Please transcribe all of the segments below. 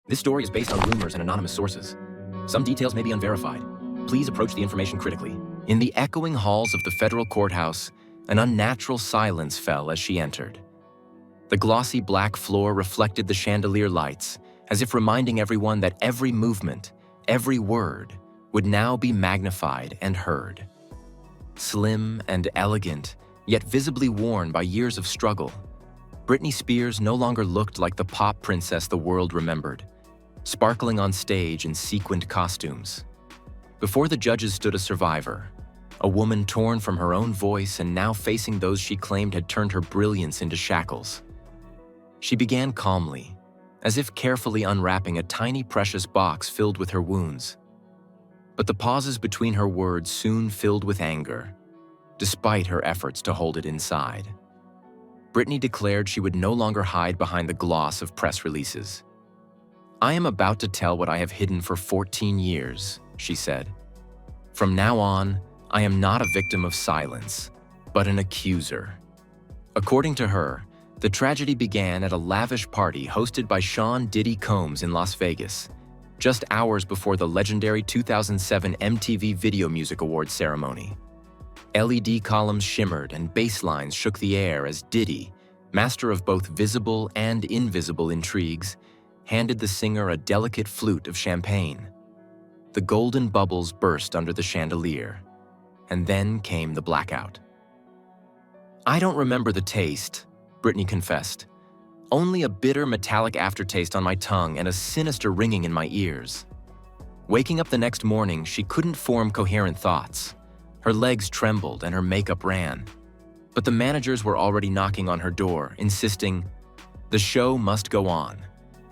This story is based on rumors and anonymous sources. Some details may be unverified. Please approach the information critically. In the echoing halls of the federal courthouse, an unnatural silence fell as she entered. The glossy black floor reflected the chandelier lights, as if reminding everyone that every movement, every word, would now be magnified and heard. Slim and elegant, yet visibly worn by years of struggle, Britney Spears no longer looked like the pop princess the world remembered, sparkling on stage in sequined costumes. Before the judges stood a survivor, a woman torn from her own voice and now facing those she claimed had turned her brilliance into shackles. She began calmly, as if carefully unwrapping a tiny precious box filled with her wounds. But the pauses between her words soon filled with anger, despite her efforts to hold it inside. Britney declared she would no longer hide behind the gloss of press releases. "I am about to tell what I have hidden for 14 years, she said. "From now on, I am not a victim of silence, but an accuser." According to her, the tragedy began at a lavish party hosted by Diddy Combs in Las Vegas, just hours before the legendary 2007 MTV Video Music Awards ceremony. LED columns shimmered and bass lines shook the air as Diddy, master of both visible and invisible intrigues, handed the singer a delicate flute of champagne. The golden bubbles burst under the chandelier, and then came the blackout. "I don't remember the taste," Britney confessed. "Only a bitter metallic aftertaste on my tongue and a sinister ringing in my ears." Waking up the next morning, she couldn't form coherent thoughts. Her legs trembled and her makeup ran. But the managers were already knocking on her door, insisting the show must go on,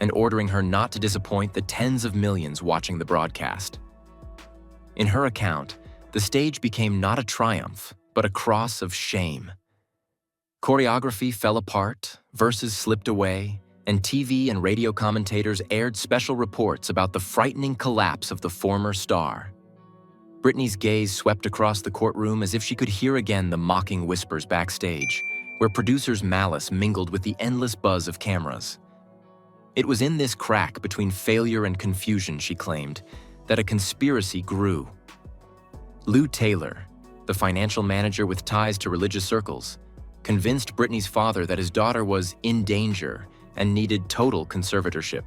and ordering her not to disappoint the tens of millions watching the broadcast. In her account, the stage became not a triumph, but a cross of shame. Choreography fell apart, verses slipped away, and TV and radio commentators aired special reports about the frightening collapse of the former star. Britney's gaze swept across the courtroom as if she could hear again the mocking whispers backstage, where producers' malice mingled with the endless buzz of cameras. It was in this crack between failure and confusion, she claimed, that a conspiracy grew. Lou Taylor, the financial manager with ties to religious circles, convinced Britney's father that his daughter was in danger and needed total conservatorship.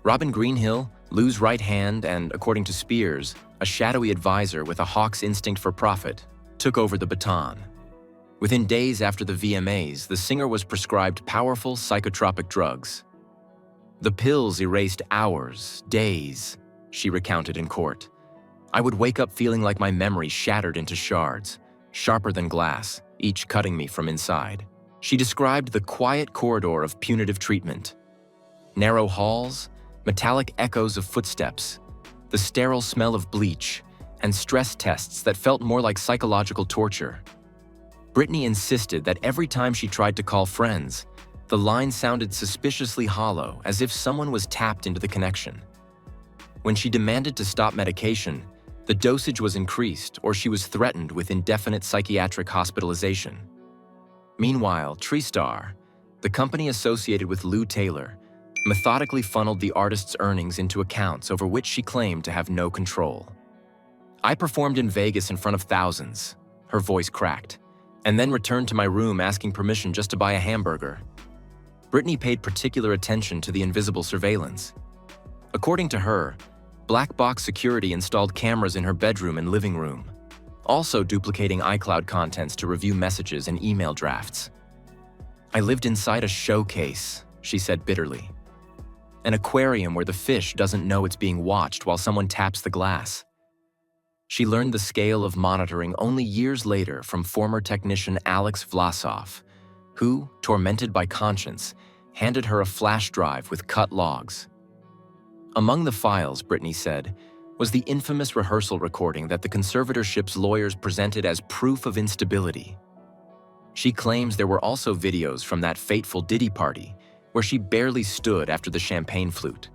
Robin Greenhill, Lou's right hand and, according to Spears, a shadowy advisor with a hawk's instinct for profit, took over the baton. Within days after the VMAs, the singer was prescribed powerful psychotropic drugs. "The pills erased hours, days," she recounted in court. "I would wake up feeling like my memory shattered into shards, sharper than glass, each cutting me from inside." She described the quiet corridor of punitive treatment. Narrow halls, metallic echoes of footsteps, the sterile smell of bleach, and stress tests that felt more like psychological torture. Britney insisted that every time she tried to call friends, the line sounded suspiciously hollow, as if someone was tapped into the connection. When she demanded to stop medication, the dosage was increased or she was threatened with indefinite psychiatric hospitalization. Meanwhile, TreeStar, the company associated with Lou Taylor, methodically funneled the artist's earnings into accounts over which she claimed to have no control. "I performed in Vegas in front of thousands," her voice cracked, "and then returned to my room asking permission just to buy a hamburger." Britney paid particular attention to the invisible surveillance. According to her, black box security installed cameras in her bedroom and living room, also duplicating iCloud contents to review messages and email drafts. "I lived inside a showcase," she said bitterly. "An aquarium where the fish doesn't know it's being watched while someone taps the glass." She learned the scale of monitoring only years later from former technician Alex Vlasov, who, tormented by conscience, handed her a flash drive with cut logs. Among the files, Britney said, was the infamous rehearsal recording that the conservatorship's lawyers presented as proof of instability. She claims there were also videos from that fateful Diddy party, where she barely stood after the champagne flute.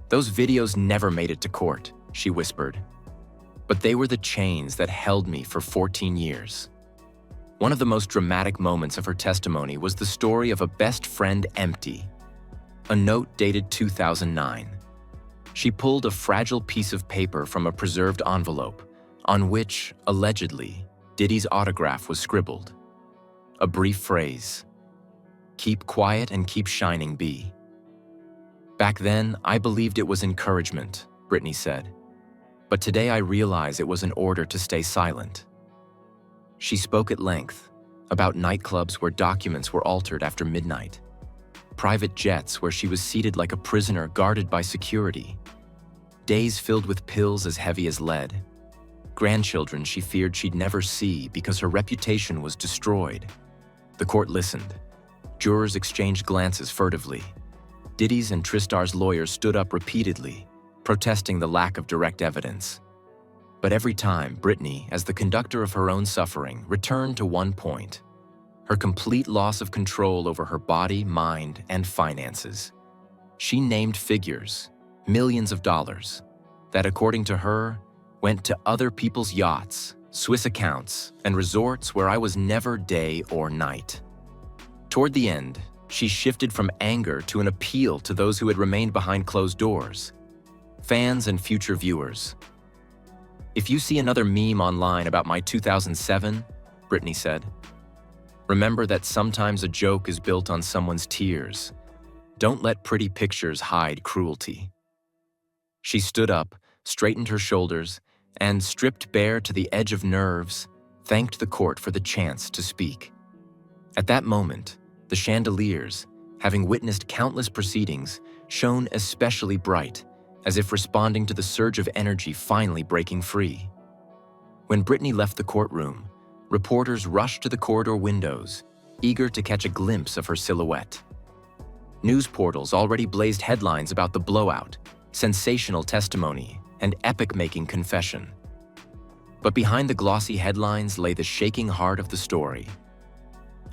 "Those videos never made it to court," she whispered. "But they were the chains that held me for 14 years. One of the most dramatic moments of her testimony was the story of a best friend empty. a note dated 2009. She pulled a fragile piece of paper from a preserved envelope on which, allegedly, Diddy's autograph was scribbled. A brief phrase, "Keep quiet and keep shining, B." "Back then, I believed it was encouragement," Britney said. "But today I realize it was an order to stay silent." She spoke at length about nightclubs where documents were altered after midnight, private jets where she was seated like a prisoner guarded by security, days filled with pills as heavy as lead, grandchildren she feared she'd never see because her reputation was destroyed. The court listened. Jurors exchanged glances furtively. Diddy's and Tristar's lawyers stood up repeatedly, protesting the lack of direct evidence. But every time, Britney, as the conductor of her own suffering, returned to one point: her complete loss of control over her body, mind, and finances. She named figures, millions of dollars, that, according to her, went to other people's yachts, Swiss accounts, and resorts where I was never day or night. Toward the end, she shifted from anger to an appeal to those who had remained behind closed doors, fans and future viewers. "If you see another meme online about my 2007, Britney said, remember that sometimes a joke is built on someone's tears. Don't let pretty pictures hide cruelty." She stood up, straightened her shoulders, and, stripped bare to the edge of nerves, thanked the court for the chance to speak. At that moment, the chandeliers, having witnessed countless proceedings, shone especially bright, as if responding to the surge of energy finally breaking free. When Britney left the courtroom, reporters rushed to the corridor windows, eager to catch a glimpse of her silhouette. News portals already blazed headlines about the blowout, sensational testimony, and epic-making confession. But behind the glossy headlines lay the shaking heart of the story.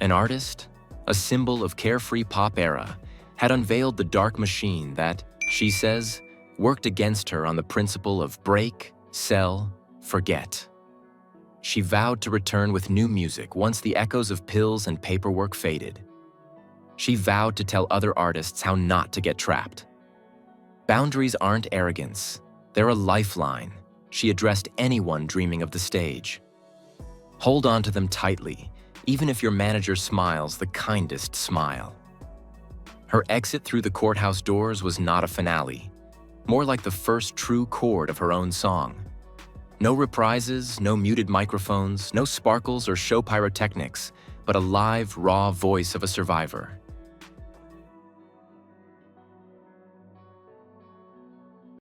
An artist, a symbol of carefree pop era, had unveiled the dark machine that, she says, worked against her on the principle of break, sell, forget. She vowed to return with new music once the echoes of pills and paperwork faded. She vowed to tell other artists how not to get trapped. Boundaries aren't arrogance, they're a lifeline, she addressed anyone dreaming of the stage. Hold on to them tightly, even if your manager smiles the kindest smile. Her exit through the courthouse doors was not a finale, more like the first true chord of her own song. No reprises, no muted microphones, no sparkles or show pyrotechnics, but a live, raw voice of a survivor.